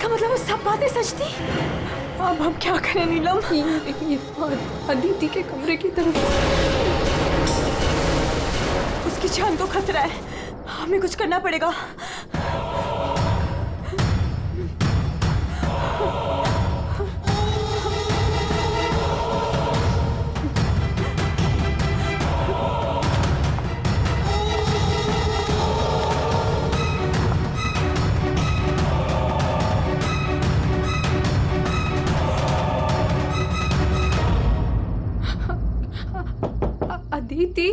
इसका मतलब वो सब बातें सच थी। अब हम क्या करें नीलम? ये अदिति के कमरे की तरफ। उसकी जान को खतरा है, हमें कुछ करना पड़ेगा। अदिति,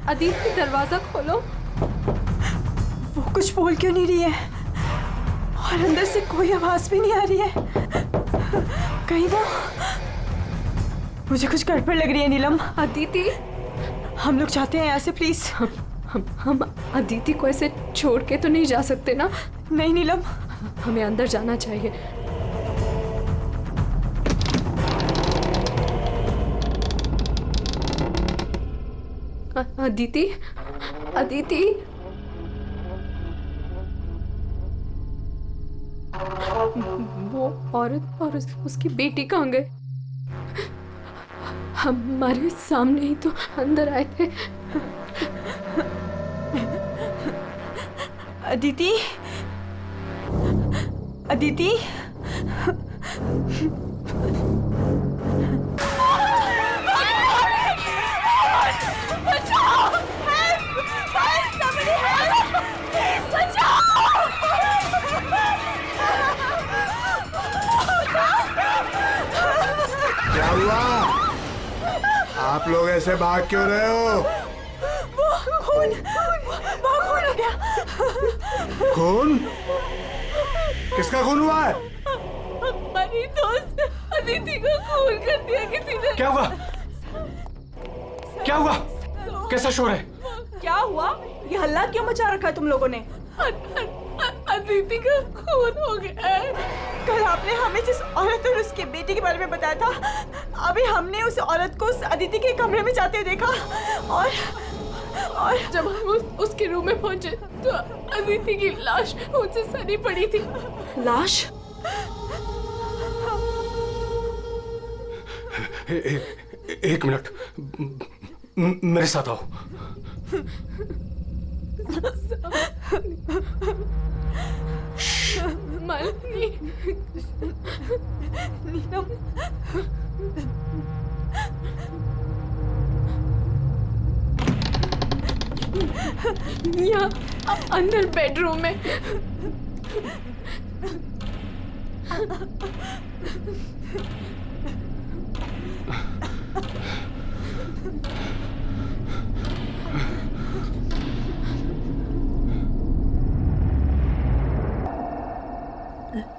अदिति दरवाजा खोलो। वो कुछ बोल क्यों नहीं रही है और अंदर से कोई आवाज भी नहीं आ रही है? कहीं वो, मुझे कुछ गड़बड़ लग रही है नीलम। अदिति, हम लोग चाहते हैं यहाँ से प्लीज। हम अदिति को ऐसे छोड़ के तो नहीं जा सकते ना? नहीं नीलम, हमें अंदर जाना चाहिए। अदिति, अदिति, वो औरत और उसकी बेटी कहाँ गए? हमारे सामने ही तो अंदर आए थे। अदिति, अदिति, क्या हुआ? आप लोग ऐसे भाग क्यों रहे हो? खून हो गया। खून? किसका खून हुआ है? हमारी दोस्त अदिति को खून कर दिया किसी ने। क्या हुआ? क्या हुआ? कैसा शोर है? क्या हुआ? ये हल्ला क्यों मचा रखा है तुम लोगों ने? अदिति का खून हो गया है। कल आपने हमें जिस औरत और उसके बेटे के बारे में बताया था, अभी हमने उस औरत को उस अदिति के कमरे में जाते हुए देखा और जब हम उसके रूम में पहुंचे तो अदिति की लाश उनसे सनी पड़ी थी। लाश? एक मिनट, मेरे साथ आओ। मालिनी, नीलम, यहाँ अंदर बेडरूम में।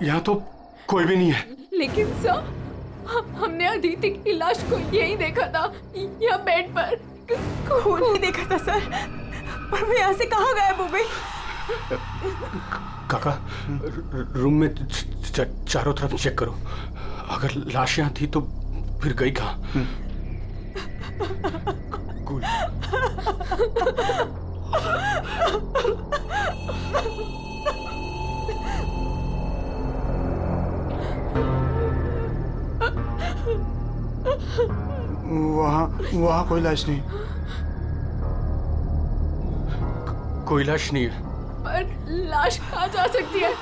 यहाँ तो कोई भी नहीं है। लेकिन सर, हमने अदिति की लाश को यही देखा था, यहाँ बेड पर। खून नहीं देखा था सर, पर वो यहाँ से कहाँ गायब हो गई? काका, रूम में चारों तरफ चेक करो। अगर लाश यहाँ थी तो फिर गई कहाँ? कूल। वहाँ कोई लाश नहीं। कोई लाश नहीं है। पर लाश कहाँ जा सकती है?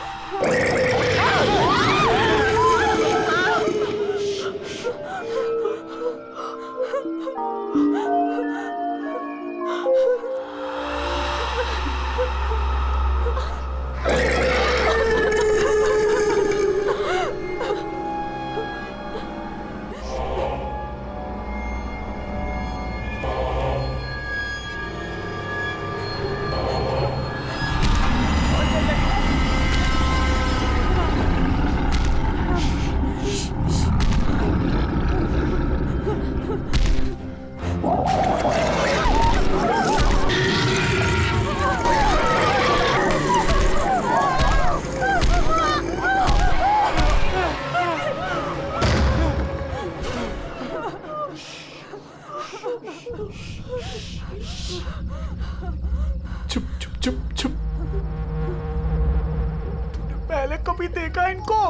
कभी देखा इनको?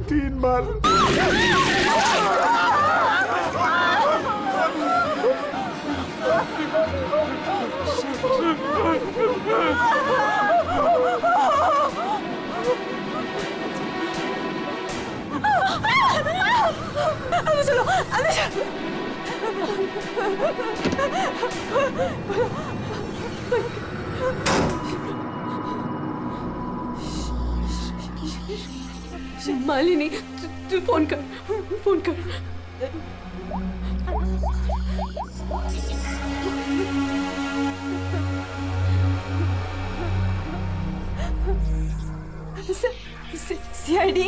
3 बार। अंदर चलो, अंदर चलो। मालिनी, तू फोन कर, फोन कर। सीआईडी।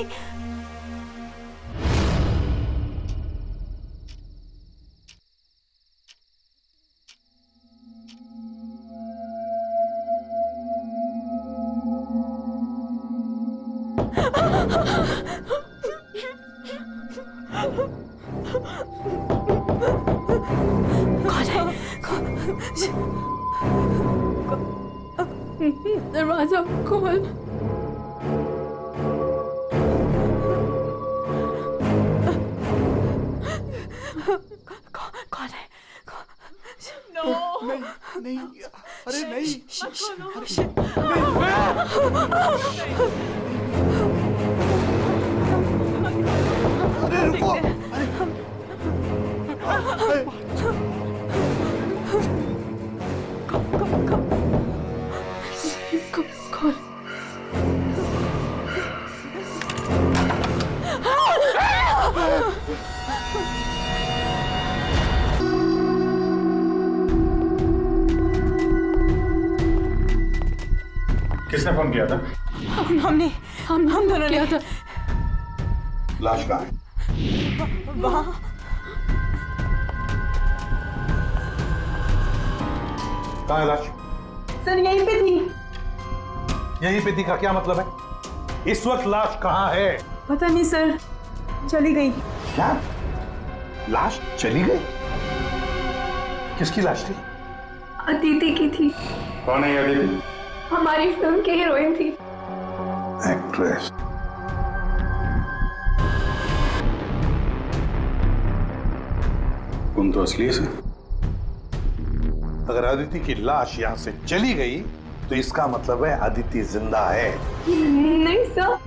दरवाजा खोल। कौन है? नहीं नहीं, अरे नहीं, अरे रुको, खोल। किसने फोन किया था? हमने हम दोनों ने किया था। लाश कहाँ है? वहाँ कहाँ है लाश? सर यहीं पे थी। यहीं पे थी का क्या मतलब है? इस वक्त लाश कहाँ है? पता नहीं सर, चली गई। क्या? लाश चली गई? किसकी लाश थी? अदिति की थी। कौन है ये अदिति? हमारी फिल्म की हीरोइन थी। एक्ट्रेस। तुम तो असली से। अगर अदिति की लाश यहाँ से चली गई तो इसका मतलब है अदिति जिंदा है। नहीं सर,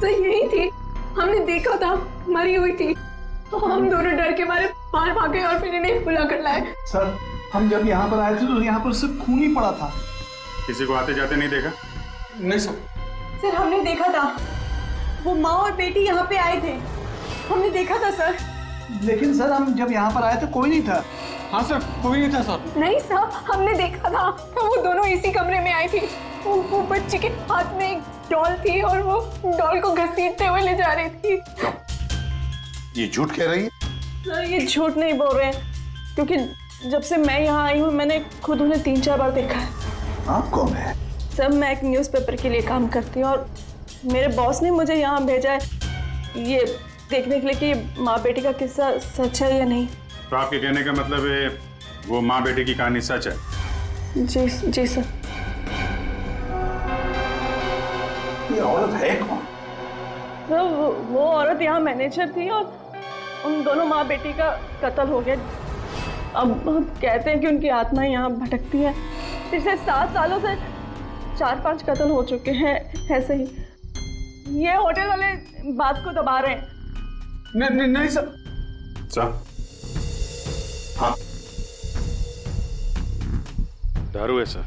सर यही थी। हमने देखा था, मरी हुई थी। हम दोनों डर के मारे बाहर भागे और फिर इन्हें बुला कर लाए। सर हम जब यहाँ पर आए थे तो यहाँ पर सिर्फ खून ही पड़ा था। किसी को आते जाते नहीं देखा? नहीं सर। सर हमने देखा था, वो माँ और बेटी यहाँ पे आए थे। हमने देखा था सर। लेकिन सर हम जब यहाँ पर आए थे कोई नहीं था। हाँ सर, कोई नहीं था सर। नहीं सर, हमने देखा था। वो दोनों इसी कमरे में आई थी। वो बच्ची के हाथ में एक डॉल थी और वो डॉल को घसीटते हुए ले जा रही थी। ये झूठ कह रही है? सर ये झूठ नहीं बोल रहे हैं, क्योंकि जब से मैं यहाँ आई हूँ मैंने खुद उन्हें 3-4 बार देखा है। आप कौन है? सर मैं एक न्यूज़पेपर के लिए काम करती हूँ और मेरे बॉस ने मुझे यहाँ भेजा है ये देखने के लिए कि माँ बेटी का किस्सा सच है या नहीं। तो आपके कहने का मतलब है वो माँ बेटी की कहानी सच है? जी जी सर। ये औरत है कौन? सर वो औरत यहाँ मैनेजर थी और उन दोनों माँ बेटी का कत्ल हो गया। अब कहते हैं कि उनकी आत्मा यहाँ भटकती है। पिछले 7 सालों से 4-5 कत्ल हो चुके हैं ऐसे ही। ये होटल वाले बात को दबा रहे हैं। नहीं सर। सर, हाँ दारू है सर।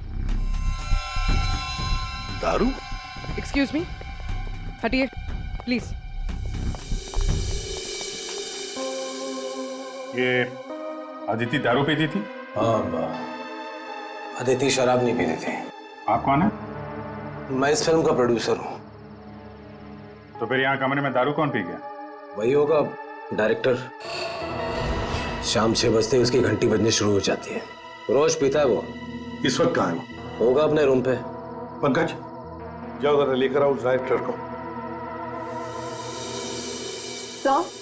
दारू? एक्सक्यूज मी, हटिए प्लीज। ये अदिति दारू पीती थी? हाँ, अदिति शराब नहीं पीती थी। आप कौन है? मैं इस फिल्म का प्रोड्यूसर हूँ। तो फिर यहाँ कमरे में दारू कौन पी गया? वही होगा डायरेक्टर। शाम 6 बजते ही उसकी घंटी बजनी शुरू हो जाती है। रोज पीता है वो। इस वक्त कहाँ है वो? होगा अपने रूम पे। पंकज जाओ जरा लेकर आओ उस डायरेक्टर को। सर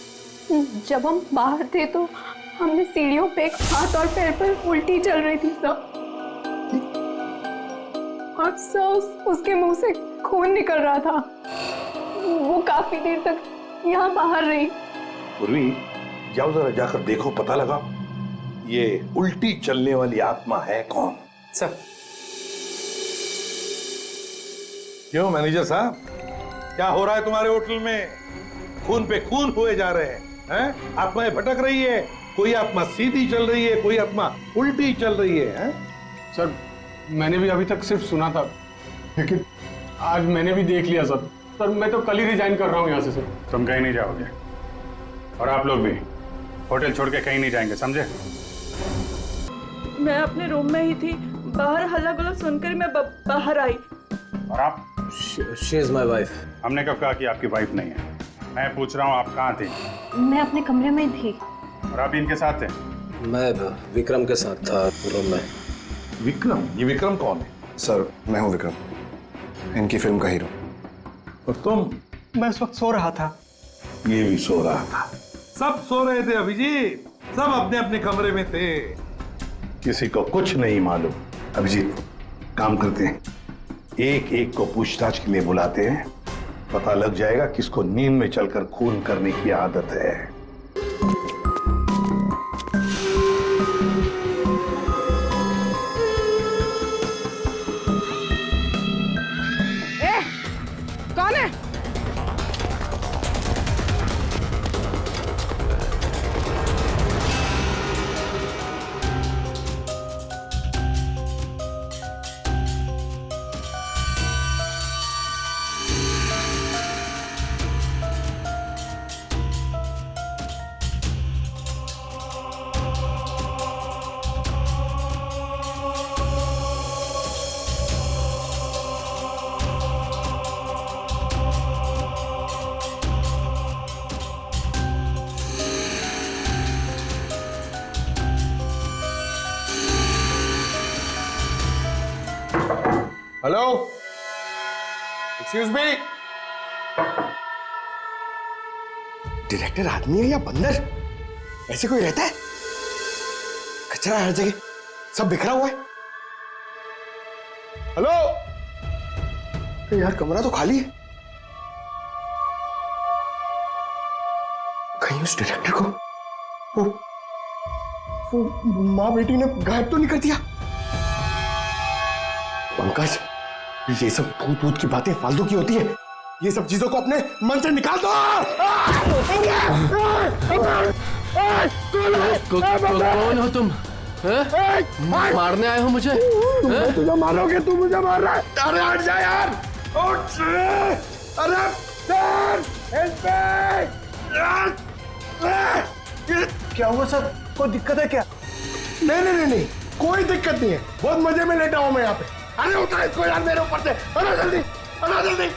जब हम बाहर थे तो हमने सीढ़ियों पे एक हाथ और पैर पर उल्टी चल रही थी सर। और सर उसके मुंह से खून निकल रहा था। काफी देर तक यहाँ बाहर रही। पूर्वी, जाओ जरा जाकर देखो, पता लगाओ ये उल्टी चलने वाली आत्मा है कौन। सर। क्यों मैनेजर साहब, क्या हो रहा है तुम्हारे होटल में? खून पे खून हुए जा रहे हैं? आत्माएं भटक रही है, कोई आत्मा सीधी चल रही है, कोई आत्मा उल्टी चल रही है, हैं? सर मैंने भी अभी तक सिर्फ सुना था, लेकिन आज मैंने भी देख लिया सर। सर मैं तो कल ही रिजाइन कर रहा हूँ यहाँ से सर। तुम कहीं नहीं जाओगे और आप लोग भी होटल छोड़ के कहीं नहीं जाएंगे, समझे? मैं अपने रूम में ही थी, बाहर हल्ला गुल्ला सुनकर मैं बाहर आई। और आप? She is my wife. हमने कब कहा कि आपकी वाइफ नहीं है? मैं पूछ रहा हूँ आप कहाँ थी? मैं अपने कमरे में थी। और आप इनके साथ थे? मैं विक्रम के साथ था रूम में। विक्रम? ये विक्रम कौन है? सर मैं हूँ विक्रम, इनकी फिल्म का हीरो। और तुम? मैं इस वक्त सो रहा था। ये भी सो रहा था। सब सो रहे थे अभिजीत, सब अपने अपने कमरे में थे, किसी को कुछ नहीं मालूम। अभिजीत, काम करते हैं, एक एक को पूछताछ के लिए बुलाते हैं, पता लग जाएगा किसको नींद में चलकर खून करने की आदत है। कौन है? Hello, excuse me. डायरेक्टर आदमी है या बंदर? ऐसे कोई रहता है? कचरा हर जगह, सब बिखरा हुआ है। हेलो यार, कमरा तो खाली है। कहीं उस डायरेक्टर को वो माँ बेटी ने गायब तो नहीं कर दिया? पंकज, ये सब भूत भूत की बातें फालतू की होती है, ये सब चीजों को अपने मन से निकाल दो। कौन हो तुम? मारने आए हो मुझे? तुझे मारोगे, तू मुझे मार रहा है। अरे हट जा यार, उठ। अरे क्या हुआ सर? कोई दिक्कत है क्या? नहीं, कोई दिक्कत नहीं है, बहुत मजे में लेटा हूं मैं यहाँ पे। अरे उठा इसको यार मेरे ऊपर से, अरे जल्दी, अरे जल्दी।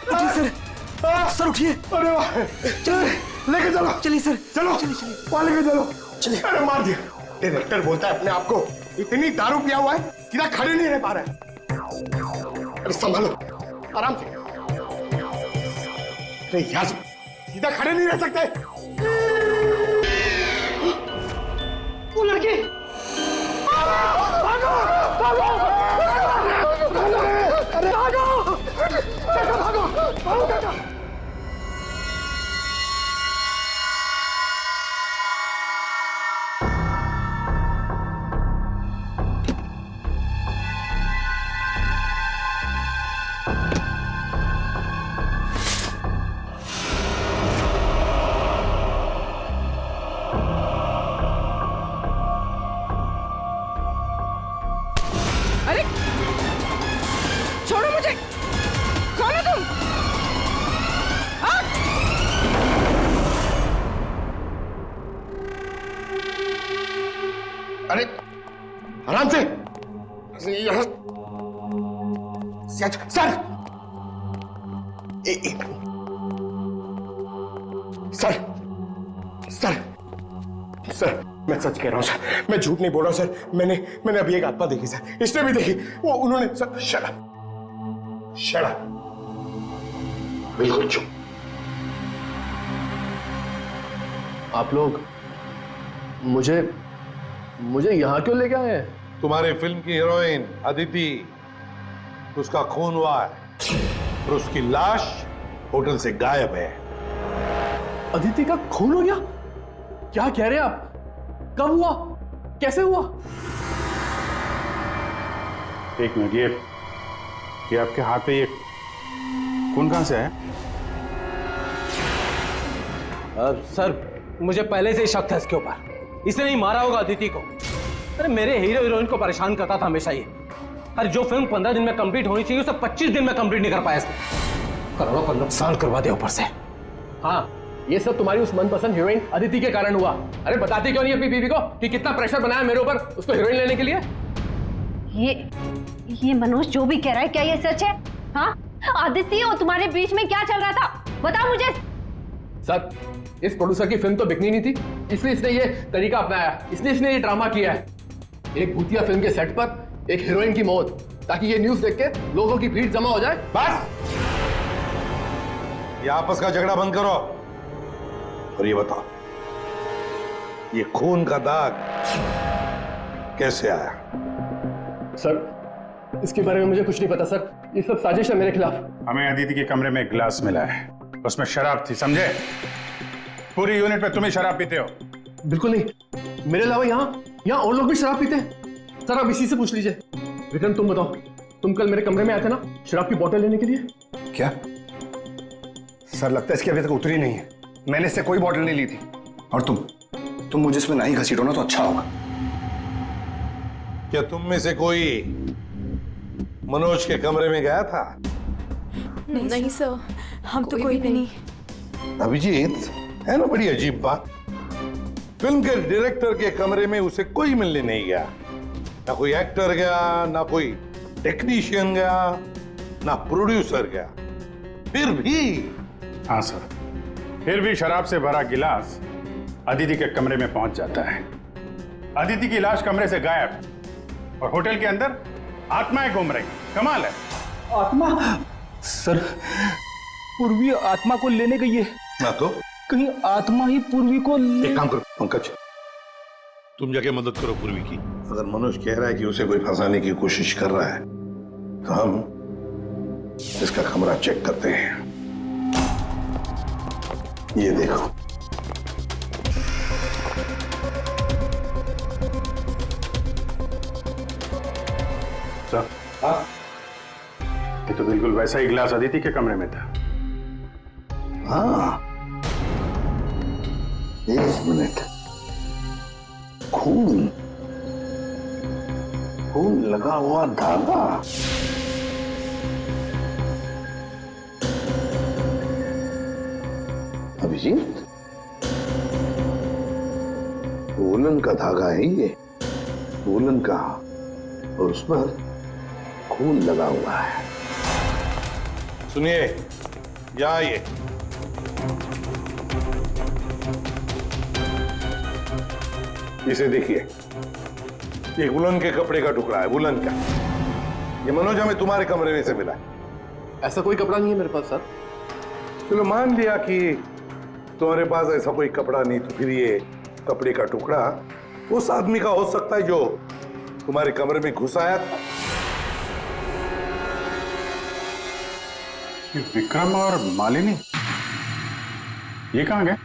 उठिए सर, उठिए। अरे वाह, लेके चलो। चलिए सर, चलो वहां लेके चलो। चलिए। अरे मार दिया। डायरेक्टर बोलता है अपने आप को, इतनी दारू पिया हुआ है सीधा खड़े नहीं रह पा रहा है। अरे संभालो, आराम से। अरे यार, सीधा खड़े नहीं रह सकते। वो लड़के अरे भागो, भागो। अरे छोड़ो मुझे, कौन हो तुम? अरे आराम से। सर, सर मैं सच कह रहा हूं सर, मैं झूठ नहीं बोल रहा हूं सर। मैंने अभी एक आत्मा देखी सर, इसने भी देखी। वो उन्होंने सर, शट अप, बिल्कुल चुप। आप लोग मुझे यहाँ क्यों लेके आए हैं? तुम्हारे फिल्म की हीरोइन अदिति, उसका खून हुआ है और उसकी लाश होटल से गायब है। अदिति का खून हो गया? क्या कह रहे हैं आप? कब हुआ? कैसे हुआ? एक मिनट, ये आपके हाथ पे ये खून कहां से आया? सर, मुझे पहले से ही शक था इसके ऊपर। इसने नहीं मारा होगा अदिति को। अरे मेरे हीरो हीरोइन को परेशान करता था हमेशा ये। अरे जो फिल्म 15 दिन में कंप्लीट होनी चाहिए उसे 25 दिन में कंप्लीट नहीं कर पाया इसने। करोड़ों का नुकसान करवा दिया ऊपर से। हाँ, ये सब तुम्हारी उस मनपसंद हीरोइन अदिति के कारण हुआ। अरे बताती क्यों नहीं अपनी बीवी को कि कितना प्रेशर बनाया मेरे ऊपर उसको हीरोइन लेने के लिए? ये मनोज जो भी कह रहा है, क्या ये सच है? हाँ, आदित्य और तुम्हारे बीच में क्या चल रहा था? बताओ मुझे। सर, इस प्रोड्यूसर की फिल्म तो बिकनी नहीं थी, इसलिए इसने ये तरीका अपनाया। इसने ये ड्रामा किया है। एक भूतिया फिल्म के सेट पर एक हीरोइन की मौत, ताकि ये न्यूज देख के लोगों की भीड़ जमा हो जाए। बस, ये आपस का झगड़ा बंद करो और ये बताओ, ये खून का दाग कैसे आया? सर, इसके बारे में मुझे कुछ नहीं पता सर। ये सब साजिश है मेरे खिलाफ। हमें अदिति के कमरे में एक गिलास मिला है, उसमें शराब थी, समझे? पूरी यूनिट में तुम ही शराब पीते हो। बिल्कुल नहीं, मेरे अलावा यहाँ और लोग भी शराब पीते हैं। सर, आप इसी से पूछ लीजिए। विक्रम, तुम बताओ, तुम कल मेरे कमरे में आए थे ना शराब की बोतल लेने के लिए? क्या सर, लगता है इसकी अभी तक उतरी नहीं है। मैंने इससे कोई बोतल नहीं ली थी। और तुम मुझे इसमें नहीं घसीटो ना तो अच्छा होगा। क्या तुम में से कोई मनोज के कमरे में गया था? नहीं सर, हम तो कोई भी नहीं। अभिजीत, है ना बड़ी अजीब बात। फिल्म के डायरेक्टर के कमरे में उसे कोई मिलने नहीं गया। ना कोई एक्टर गया, ना कोई टेक्नीशियन गया, ना प्रोड्यूसर गया। फिर भी हाँ सर, फिर भी शराब से भरा गिलास अदिति के कमरे में पहुंच जाता है। अदिति की लाश कमरे से गायब और होटल के अंदर आत्माएं घूम रही। कमाल है। आत्मा? सर, पूर्वी आत्मा को लेने गई है। ना तो कहीं आत्मा ही पूर्वी को एक काम करो पंकज, तुम जाके मदद करो पूर्वी की। अगर मनोज कह रहा है कि उसे कोई फंसाने की कोशिश कर रहा है तो हम इसका कमरा चेक करते हैं। ये देखो, सर, ये तो बिल्कुल वैसा ही गिलास अदिति के कमरे में था। हाँ, एक मिनट, खून लगा हुआ धागा। अभिजीत, वूलन का धागा है ये, वूलन का, और उस पर खून लगा हुआ है। सुनिए, या ये इसे देखिए, ये वुलन के कपड़े का टुकड़ा है, वुलन का। ये मनोज हमें तुम्हारे कमरे में से मिला है। ऐसा कोई कपड़ा नहीं है मेरे पास सर। चलो मान लिया कि तुम्हारे पास ऐसा कोई कपड़ा नहीं, तो फिर ये कपड़े का टुकड़ा उस आदमी का हो सकता है जो तुम्हारे कमरे में घुस आया था। विक्रम और मालिनी ये कहाँ गए?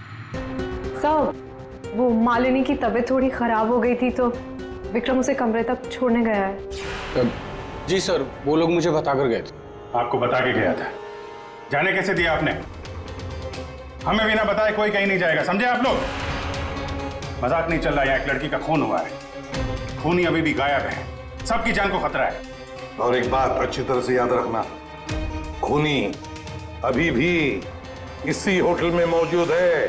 सर, वो मालिनी की तबीयत थोड़ी खराब हो गई थी तो विक्रम उसे कमरे तक छोड़ने गया है। जी सर, वो लोग मुझे बताकर गए थे। आपको बता के गया था? जाने कैसे दिया आपने? हमें बिना बताए कोई कहीं नहीं जाएगा, समझे आप लोग? मजाक नहीं चल रहा है, एक लड़की का खून हुआ है, खूनी अभी भी गायब है, सबकी जान को खतरा है। और एक बात अच्छी तरह से याद रखना, खूनी अभी भी इसी होटल में मौजूद है।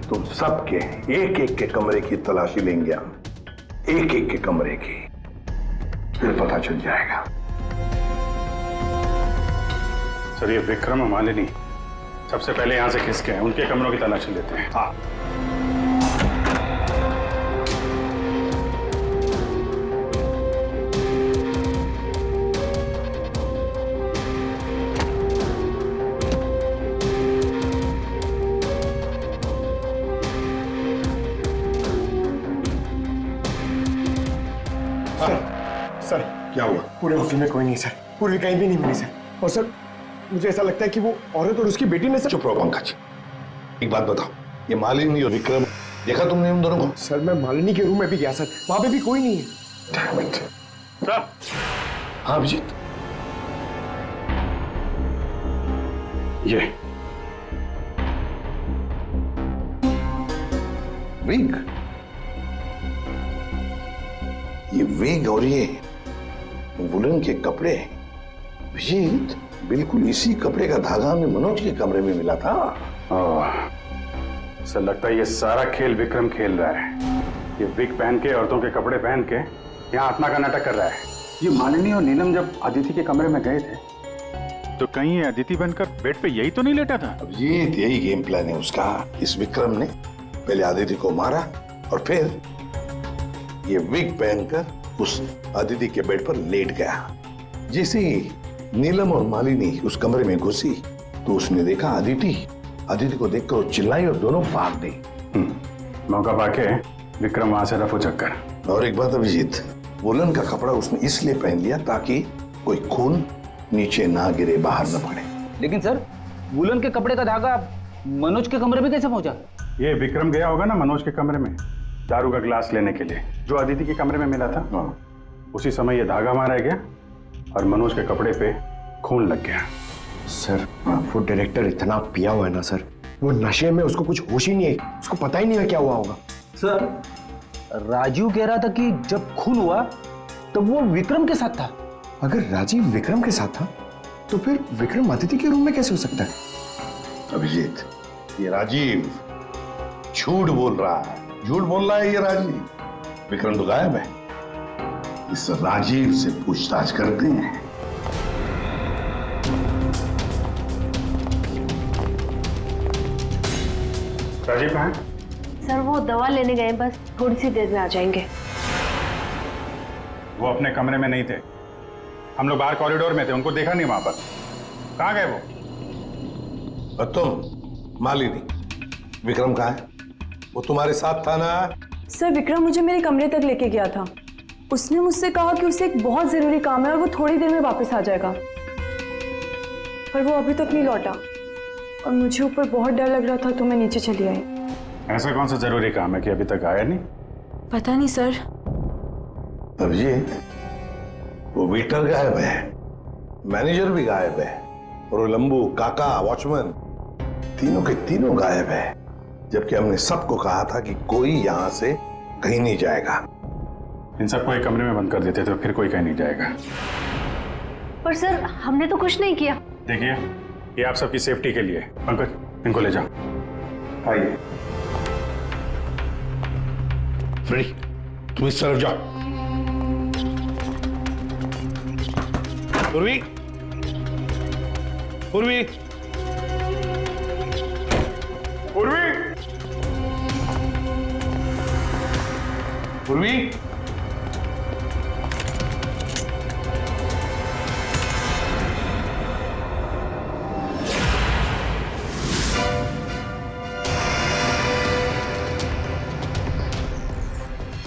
तुम सबके एक एक के कमरे की तलाशी लेंगे हम, एक एक के कमरे की, फिर पता चल जाएगा। सर, ये विक्रम और मालिनी सबसे पहले यहां से खिसके हैं, उनके कमरों की तलाशी लेते हैं। हाँ, सर, क्या हुआ? पूरे होटल में कोई नहीं सर, पूरी कहीं भी नहीं मिली सर। और सर मुझे ऐसा लगता है कि वो औरत और उसकी बेटी ने सर। चुप रहो पंकज, एक बात बताओ, ये मालिनी और विक्रम देखा तुमने उन दोनों को? सर मैं मालिनी के रूम में भी गया सर, वहां पे भी कोई नहीं है। Damn it. सर हाँ अभिजीत, ये विग, ये विग और ये वुलन के कपड़े, अभिजीत बिल्कुल इसी कपड़े का धागा हमें मनोज के कमरे में मिला था। सर लगता है ये सारा खेल विक्रम खेल रहा है। ये विग पहन के, औरतों के कपड़े पहन के यहाँ आत्मा का नाटक कर रहा है। ये मालिनी और नीलम जब अदिति के कमरे में गए थे तो कहीं ये अदिति बनकर बेड पे यही तो नहीं लेटा था? अभिजीत यही गेम प्लान है उसका। इस विक्रम ने पहले अदिति को मारा और फिर ये विग पहनकर उस अदिति के बेड पर लेट गया। जैसे ही नीलम और मालिनी उस कमरे में घुसी तो उसने देखा अदिति को देखकर वो चिल्लाई और दोनों भाग गई। मौका पाके विक्रम वहां से रफू चक्कर। और एक बात अभिजीत, वुलन का कपड़ा उसने इसलिए पहन लिया ताकि कोई खून नीचे ना गिरे, बाहर न पड़े। लेकिन सर वुलन के कपड़े का धागा मनोज के कमरे में कैसे पहुंचा? ये विक्रम गया होगा ना मनोज के कमरे में दारू का गिलास लेने के लिए, जो अदिति के कमरे में मिला था। उसी समय ये धागा मारा गया और मनोज के कपड़े पे खून लग गया। सर वो डायरेक्टर इतना पिया हुआ है ना सर, वो नशे में उसको कुछ होश ही नहीं है, उसको पता ही नहीं है क्या हुआ होगा। सर राजू कह रहा था कि जब खून हुआ तो वो विक्रम के साथ था। अगर राजीव विक्रम के साथ था तो फिर विक्रम अदिति के रूम में कैसे हो सकता है? अभिजीत ये राजीव झूठ बोल रहा है, ये राजीव। विक्रम तो गायब है। इस राजीव से पूछताछ करते हैं। राजीव कहाँ है? सर वो दवा लेने गए, बस थोड़ी सी देर में आ जाएंगे। वो अपने कमरे में नहीं थे, हम लोग बाहर कॉरिडोर में थे, उनको देखा नहीं वहां पर। कहाँ गए वो? और तुम मालिनी, विक्रम कहाँ है? वो तुम्हारे साथ था ना? सर विक्रम मुझे मेरे कमरे तक लेके गया था। उसने मुझसे कहा कि उसे एक बहुत जरूरी काम है और वो थोड़ी देर में वापस आ जाएगा, पर वो अभी तक नहीं लौटा और मुझे ऊपर बहुत डर लग रहा था तो मैं नीचे चली आई। ऐसा कौन सा जरूरी काम है कि अभी तक आया नहीं? पता नहीं सर। अभिजीत वो वेटर गायब है, मैनेजर भी गायब है और वो लंबू, काका, वॉचमैन तीनों के तीनों गायब है, जबकि हमने सबको कहा था कि कोई यहां से कहीं नहीं जाएगा। इन सबको एक कमरे में बंद कर देते तो फिर कोई कहीं नहीं जाएगा। पर सर हमने तो कुछ नहीं किया। देखिए ये आप सबकी सेफ्टी के लिए। पंकज इनको ले जाओ। आइए। फ्रेडी तुम इस तरफ जाओ। पूर्वी, पूर्वी, पूर्वी, पूर्वी।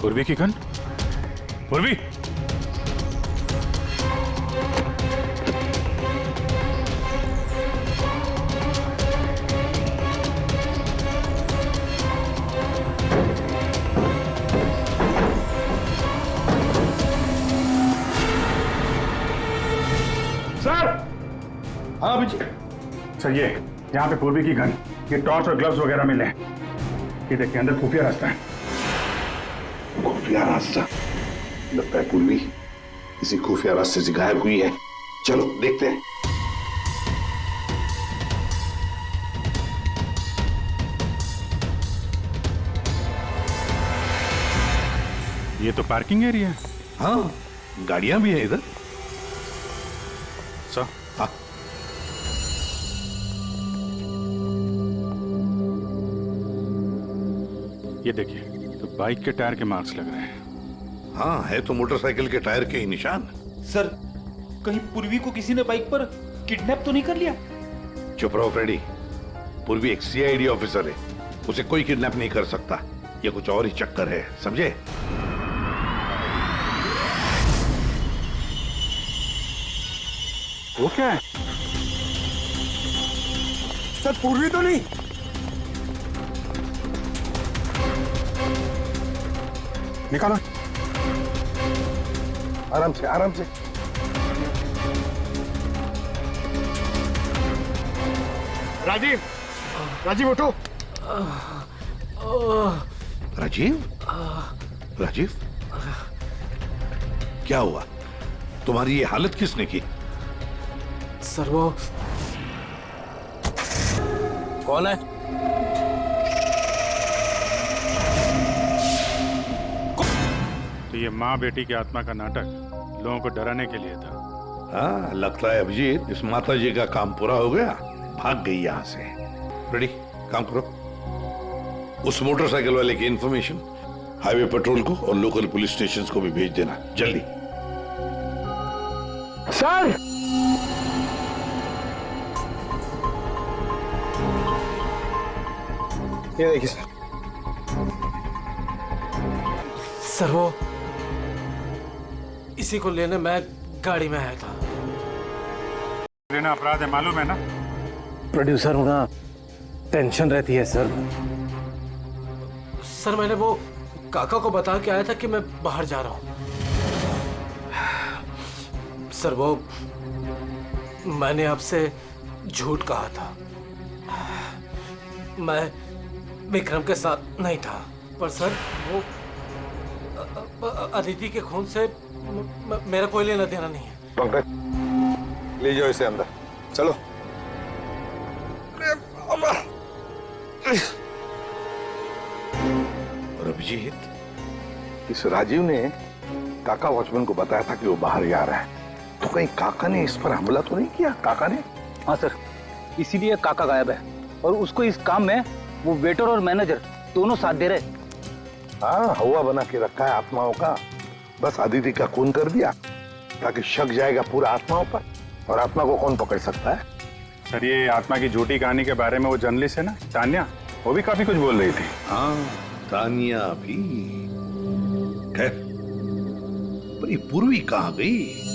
पूर्वी की गन? पूर्वी! सर! हाँ अभिजीत। सर ये यहाँ पे पूर्वी की गन, ये टॉर्च और ग्लव्स वगैरह मिले हैं। ये देखिए अंदर खुफिया रास्ता है। खुफिया रास्ता? लगता है पूर्वी किसी खुफिया रास्ते से गायब हुई है। चलो देखते हैं। ये तो पार्किंग एरिया है। हाँ गाड़ियां भी हैं इधर। सर हाँ ये देखिए तो बाइक के टायर के मार्क्स लग रहे हैं। हाँ है तो मोटरसाइकिल के टायर के ही निशान। सर कहीं पूर्वी को किसी ने बाइक पर किडनैप तो नहीं कर लिया? चुप रहो फ्रेडी। पूर्वी एक सीआईडी ऑफिसर है, उसे कोई किडनैप नहीं कर सकता। ये कुछ और ही चक्कर है, समझे? वो क्या है? सर पूर्वी तो नहीं? निकालो, आराम से आराम से। राजीव, राजीव उठो। राजीव, राजीव, क्या हुआ? तुम्हारी ये हालत किसने की? सर वो कौन है? तो ये माँ बेटी की आत्मा का नाटक लोगों को डराने के लिए था। हाँ, लगता है अभिजीत इस माता जी का काम पूरा हो गया, भाग गई यहां से। रेडी, काम करो। उस मोटरसाइकिल वाले की इंफॉर्मेशन हाईवे पेट्रोल को और लोकल पुलिस स्टेशंस को भी भेज देना जल्दी। सर, ये देखिए सर। सर वो इसी को लेने मैं गाड़ी में आया था। लेना अपराध है, मालूम है ना? प्रोड्यूसर होना टेंशन रहती है सर। सर मैंने वो काका को बता के आया था कि मैं बाहर जा रहा हूं। सर वो मैंने आपसे झूठ कहा था। मैं विक्रम के साथ नहीं था, पर सर वो अदिति के खून से मेरा कोई लेना देना नहीं है। पंकज, ले जाओ इसे अंदर, चलो। और अभिजीत, इस राजीव ने काका वॉचमैन को बताया था कि वो बाहर जा रहा है, तो कहीं काका ने इस पर हमला तो नहीं किया? काका ने? हाँ सर, इसीलिए काका गायब है और उसको इस काम में वो वेटर और मैनेजर दोनों साथ दे रहे। हाँ, हवा बना के रखा है आत्माओं का। बस अदिति का खून कर दिया ताकि शक जाएगा पूरा आत्माओं पर, और आत्मा को कौन पकड़ सकता है? सर ये आत्मा की झूठी कहानी के बारे में वो जर्नलिस्ट है ना तान्या, वो भी काफी कुछ बोल रही थी। हाँ, तानिया भी। खैर, पर ये पूर्वी कहाँ गई?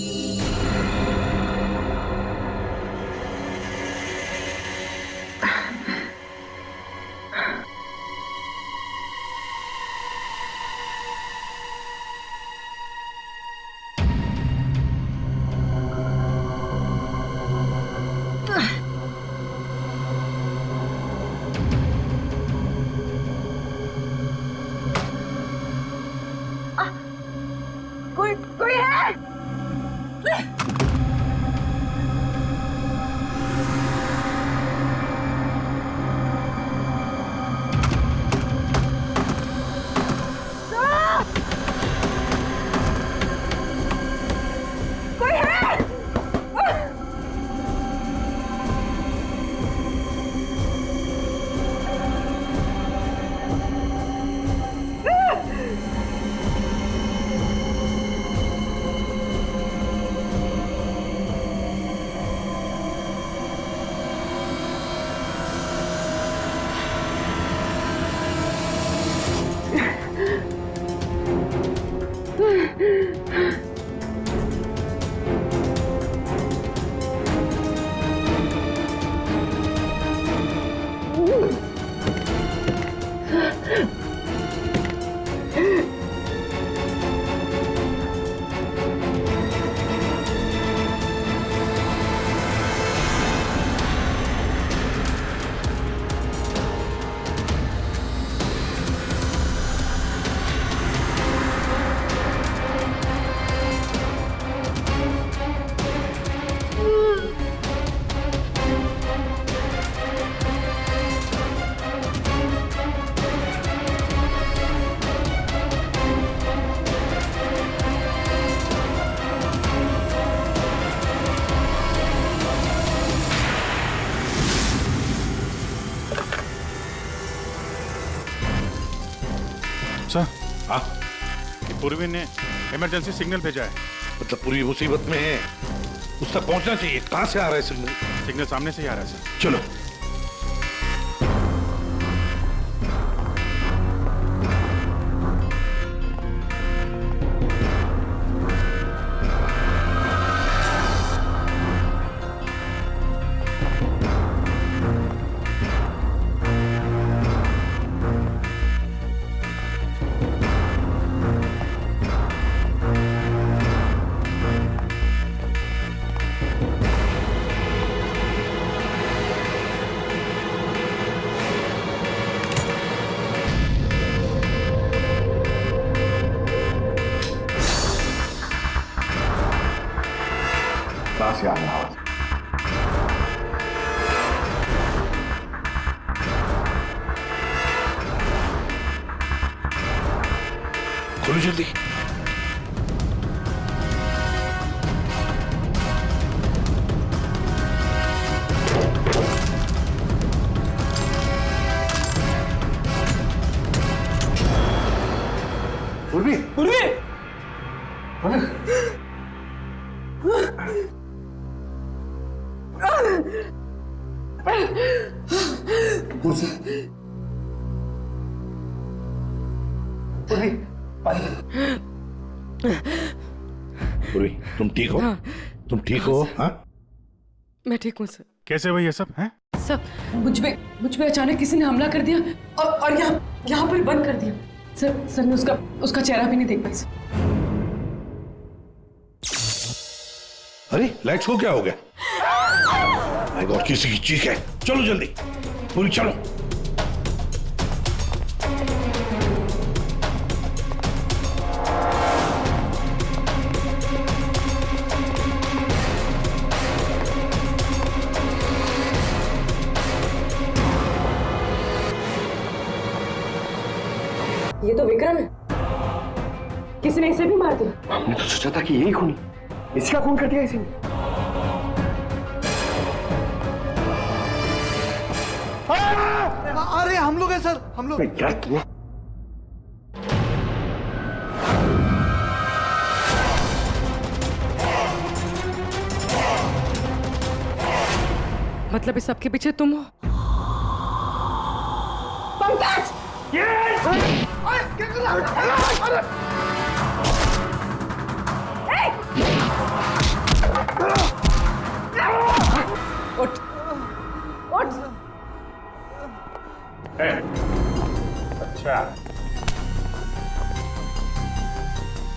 कोई है? हाँ, पूर्वी ने इमरजेंसी सिग्नल भेजा है। मतलब पूरी मुसीबत में है, उस तक पहुंचना चाहिए। कहां से आ रहा है सिग्नल? सिग्नल सामने से ही आ रहा है सर। चलो। से आ रहा है। खोलो जल्दी। पूर्वी, पूर्वी। कुर्सी। पूर्वी, पूर्वी, तुम ठीक हो? हाँ। तुम ठीक हो? हाँ? मैं ठीक हूँ सर। कैसे हुआ ये सब है? सर मुझ पे अचानक किसी ने हमला कर दिया और यहाँ पर बंद कर दिया। सर मैं उसका चेहरा भी नहीं देख पाई सर। अरे लाइट्स को क्या हो गया? माय गॉड, किसी की चीख है। चलो जल्दी, पूरी चलो। ये तो विक्रम है। किसी ने इसे भी मार दिया। हमने तो सोचा था कि यही खूनी, इसका खून कर दिया इसी ने। अरे हम लोग हैं सर, हम लोग। यार तू मतलब इस सबके पीछे तुम हो? पंकज! उठ! उठ! अच्छा,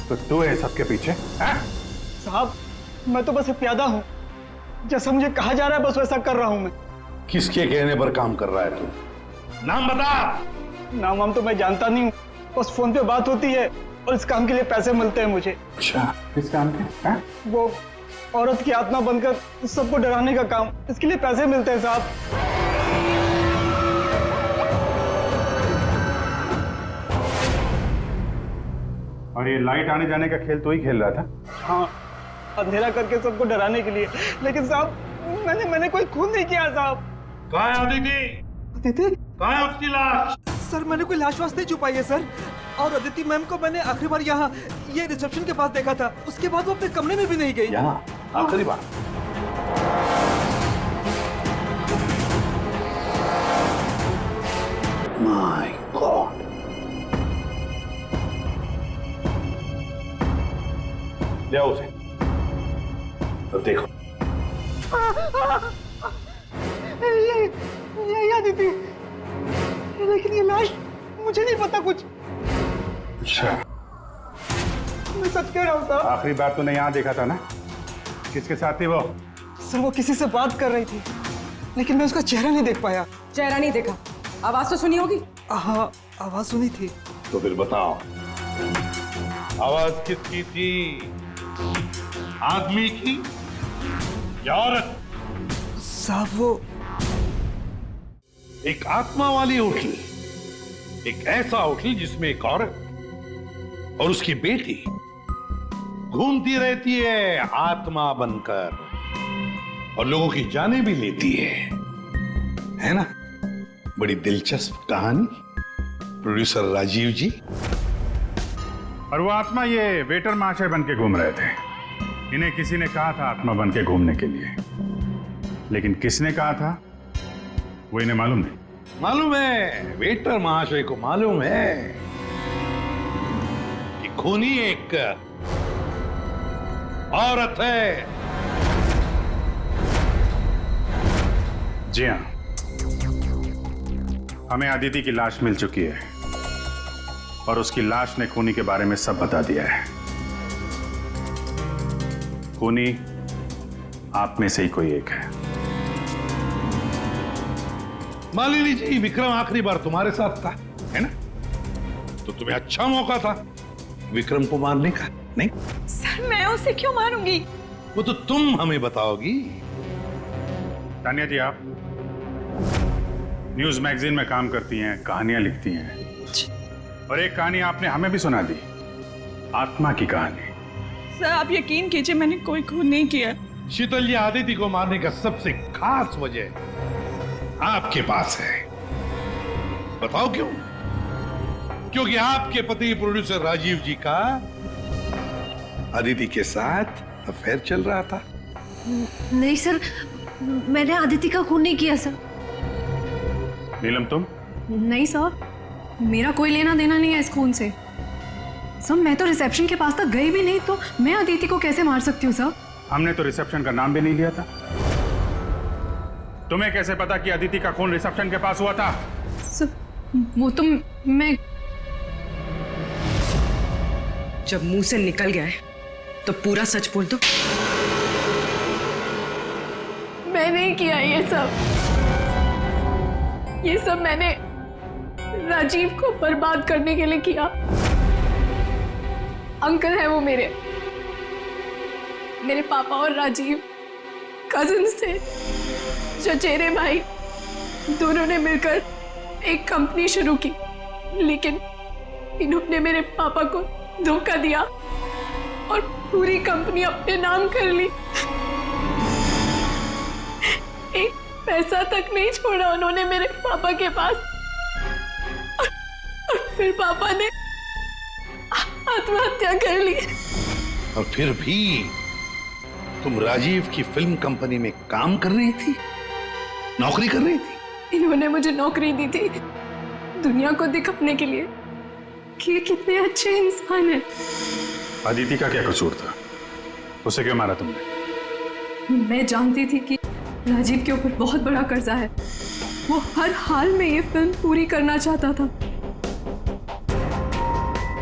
तो तू है सबके पीछे? साहब मैं तो बस एक प्यादा हूँ, जैसा मुझे कहा जा रहा है बस वैसा कर रहा हूँ मैं। किसके कहने पर काम कर रहा है तू? नाम बता। नाम वाम तो मैं जानता नहीं हूँ, बस फोन पे बात होती है और इस काम के लिए पैसे मिलते हैं मुझे। अच्छा, किस काम के? वो औरत की आत्मा बनकर सबको डराने का काम, इसके लिए पैसे मिलते हैं साहब। और ये लाइट आने जाने का खेल तो ही खेल रहा था? हाँ, अंधेरा करके सबको डराने के लिए। लेकिन साहब मैंने कोई खून नहीं किया साहब। कहाँ है अदिति? अदिति? कहाँ है उसकी लाश? सर मैंने कोई लाश वाश नहीं छुपाई है सर। और अदिति मैम को मैंने आखिरी बार यहाँ ये रिसेप्शन के पास देखा था, उसके बाद वो अपने कमरे में भी नहीं गई। यहाँ आखिरी बार? माय गॉड, ले आओ उसे। तो देखो ये अदिति, लेकिन ये लाश मुझे नहीं पता कुछ। अच्छा, मैं सच कह रहा हूँ साहब। आखिरी बार तूने यहाँ देखा था ना? किसके साथ थी वो? सर वो किसी से बात कर रही थी, लेकिन मैं उसका चेहरा नहीं देख पाया। चेहरा नहीं देखा, आवाज तो सुनी होगी? हाँ, आवाज सुनी थी। तो फिर बताओ, आवाज किसकी थी? आदमी की या औरत? साहब वो एक आत्मा वाली होटल, एक ऐसा होटल जिसमें एक औरत और उसकी बेटी घूमती रहती है आत्मा बनकर और लोगों की जानें भी लेती है ना? बड़ी दिलचस्प कहानी, प्रोड्यूसर राजीव जी। और वो आत्मा ये वेटर महाशय बन के घूम रहे थे। इन्हें किसी ने कहा था आत्मा बन के घूमने के लिए, लेकिन किसने कहा था वो इन्हें मालूम नहीं। मालूम है, वेटर महाशय को मालूम है कि खूनी एक औरत है। जी हाँ, हमें अदिति की लाश मिल चुकी है और उसकी लाश ने खूनी के बारे में सब बता दिया है। खूनी आप में से ही कोई एक है। मालिनी जी, विक्रम आखिरी बार तुम्हारे साथ था, है ना? तो तुम्हें अच्छा मौका था विक्रम को मारने का, नहीं? सर मैं उसे क्यों मारूंगी? वो तो तुम हमें बताओगी। तानिया जी, आप न्यूज मैगजीन में काम करती हैं, कहानियां लिखती हैं, और एक कहानी आपने हमें भी सुना दी, आत्मा की कहानी। सर आप यकीन कीजिए, मैंने कोई खून नहीं किया। शीतल, जी आदिति को मारने का सबसे खास वजह आपके पास है। बताओ क्यों? क्योंकि आपके पति प्रोड्यूसर राजीव जी का आदिति के साथ अफेयर चल रहा था। नहीं सर, मैंने आदिति का खून नहीं किया सर। नीलम, तुम? नहीं सर, मेरा कोई लेना देना नहीं है इस खून से। सर मैं तो रिसेप्शन के पास तक गई भी नहीं, तो मैं अदिति को कैसे मार सकती हूँ सर? हमने तो रिसेप्शन का नाम भी नहीं लिया था। तुम्हें कैसे पता कि अदिति का खून रिसेप्शन के पास हुआ था? सर वो तो मैं जब मुंह से निकल गया है तो पूरा सच बोल दो। मैं नहीं किया ये सब। ये सब मैंने राजीव को बर्बाद करने के लिए किया। अंकल है वो मेरे पापा और राजीव कजिन्स थे, चचेरे भाई। दोनों ने मिलकर एक कंपनी शुरू की, लेकिन इन्होंने मेरे पापा को धोखा दिया और पूरी कंपनी अपने नाम कर ली। एक पैसा तक नहीं छोड़ा उन्होंने मेरे पापा के पास। और फिर पापा ने आत्महत्या कर ली। और फिर भी तुम राजीव की फिल्म कंपनी में काम कर रही थी, नौकरी कर रही थी। इन्होंने मुझे नौकरी दी थी दुनिया को दिखाने के लिए कि ये कितने अच्छे इंसान हैं। अदिति का क्या कसूर था? उसे क्यों मारा तुमने? मैं जानती थी कि राजीव के ऊपर बहुत बड़ा कर्जा है। वो हर हाल में ये फिल्म पूरी करना चाहता था,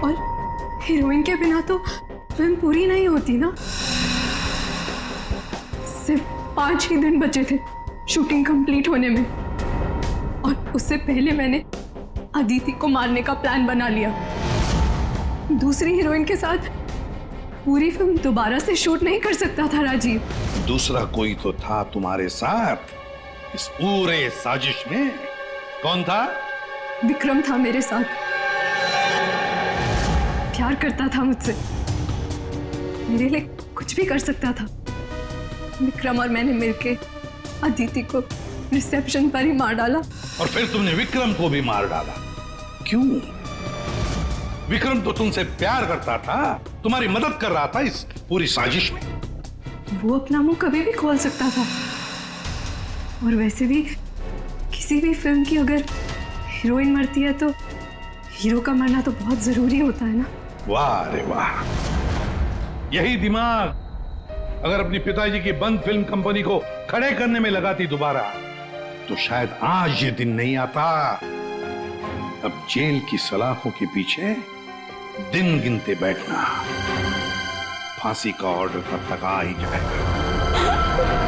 और हीरोइन के बिना तो फिल्म पूरी नहीं होती ना। सिर्फ 5 ही दिन बचे थे शूटिंग कंप्लीट होने में, और उससे पहले मैंने अदिति को मारने का प्लान बना लिया। दूसरी हीरोइन के साथ पूरी फिल्म दोबारा से शूट नहीं कर सकता था राजीव। दूसरा कोई तो था तुम्हारे साथ इस पूरे साजिश में। कौन था? विक्रम था मेरे साथ। प्यार करता था मुझसे, मेरे लिए कुछ भी कर सकता था। विक्रम और मैंने मिलके अदिति को रिसेप्शन पर ही मार डाला। और फिर तुमने विक्रम को भी मार डाला। क्यों? विक्रम तो तुमसे प्यार करता था, तुम्हारी मदद कर रहा था इस पूरी साजिश में। वो अपना मुंह कभी भी खोल सकता था, और वैसे भी किसी भी फिल्म की अगर हीरोइन मरती है तो हीरो का मरना तो बहुत जरूरी होता है ना। वाह रे वाह, यही दिमाग अगर अपनी पिताजी की बंद फिल्म कंपनी को खड़े करने में लगाती दोबारा, तो शायद आज ये दिन नहीं आता। अब जेल की सलाखों के पीछे दिन गिनते बैठना। फांसी का ऑर्डर तब तक आ ही जाएगा।